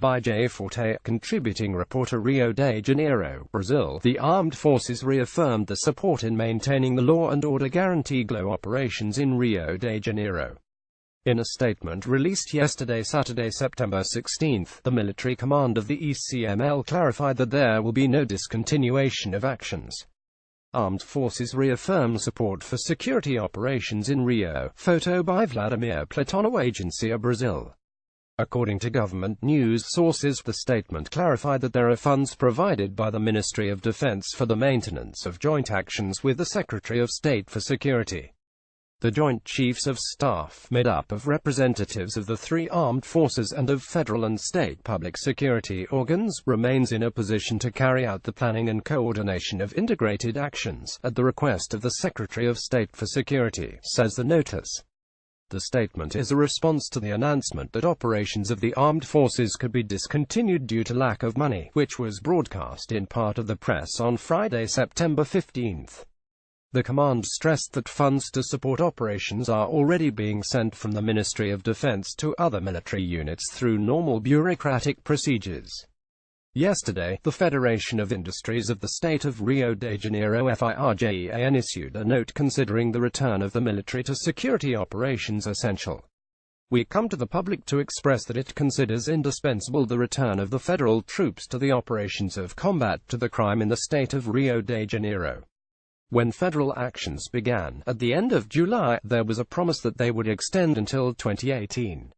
By Jay Forte, contributing Reporter Rio de Janeiro, Brazil. The armed forces reaffirmed the support in maintaining the law and order guarantee GLO operations in Rio de Janeiro. In a statement released yesterday, Saturday, September 16, the military command of the ECML clarified that there will be no discontinuation of actions. Armed forces reaffirm support for security operations in Rio. Photo by Vladimir Platono, Agência Brazil. According to government news sources, the statement clarified that there are funds provided by the Ministry of Defense for the maintenance of joint actions with the Secretary of State for Security. The Joint Chiefs of Staff, made up of representatives of the three armed forces and of federal and state public security organs, remains in a position to carry out the planning and coordination of integrated actions, at the request of the Secretary of State for Security, says the notice. The statement is a response to the announcement that operations of the armed forces could be discontinued due to lack of money, which was broadcast in part of the press on Friday, September 15. The command stressed that funds to support operations are already being sent from the Ministry of Defense to other military units through normal bureaucratic procedures. Yesterday, the Federation of Industries of the State of Rio de Janeiro (FIRJAN) issued a note considering the return of the military to security operations essential. We come to the public to express that it considers indispensable the return of the federal troops to the operations of combat to the crime in the state of Rio de Janeiro. When federal actions began, at the end of July, there was a promise that they would extend until 2018.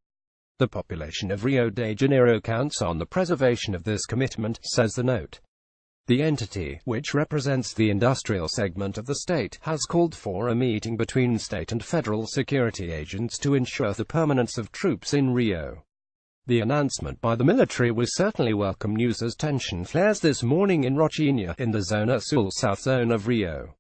The population of Rio de Janeiro counts on the preservation of this commitment, says the note. The entity, which represents the industrial segment of the state, has called for a meeting between state and federal security agents to ensure the permanence of troops in Rio. The announcement by the military was certainly welcome news as tension flares this morning in Rocinha, in the Zona Sul South Zone of Rio.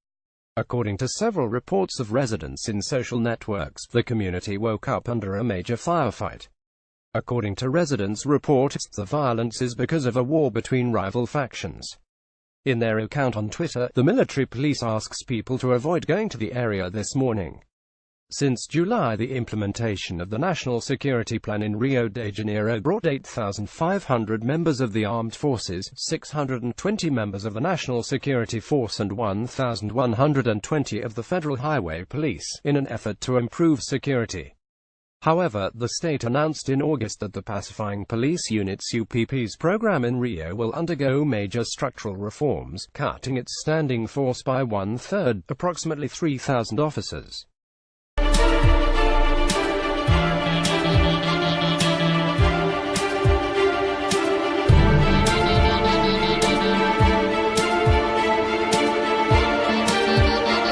According to several reports of residents in social networks, the community woke up under a major firefight. According to residents' reports, the violence is because of a war between rival factions. In their account on Twitter, the military police asks people to avoid going to the area this morning. Since July, the implementation of the National Security Plan in Rio de Janeiro brought 8,500 members of the armed forces, 620 members of the National Security Force and 1,120 of the Federal Highway Police, in an effort to improve security. However, the state announced in August that the Pacifying Police Unit's UPP's program in Rio will undergo major structural reforms, cutting its standing force by one-third, approximately 3,000 officers.